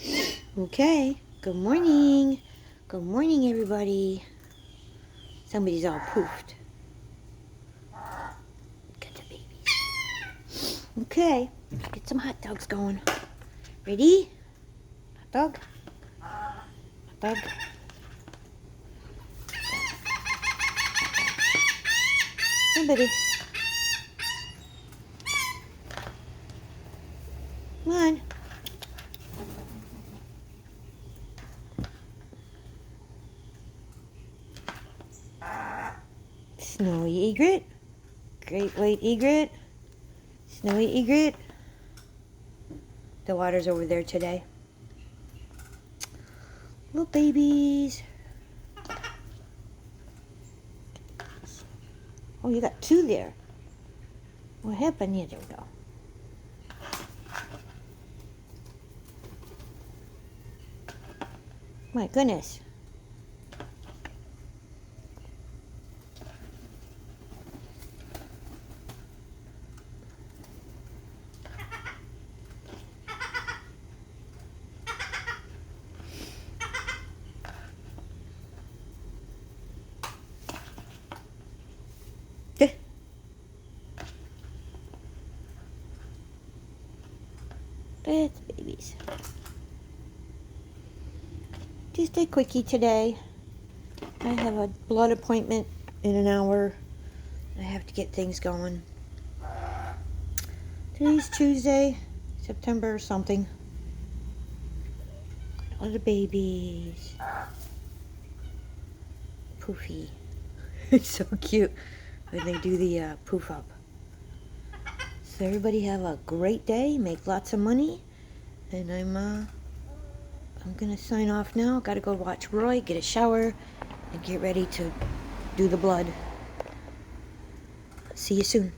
Okay, good morning. Good morning, everybody. Somebody's all poofed. Got the babies. Okay, let's get some hot dogs going. Ready? Hot dog. Hot dog. Hey, baby. Come on. Snowy egret. Great white egret. Snowy egret. The water's over there today. Little babies. Oh, you got two there. What happened? Yeah, there we go. My goodness. That's babies. Just a quickie today. I have a blood appointment in an hour. I have to get things going. Today's Tuesday, September something. All the babies. Poofy. It's so cute when they do the poof up. So everybody have a great day, make lots of money, and I'm gonna sign off now. Gotta go watch Roy, get a shower, and get ready to do the blood. See you soon.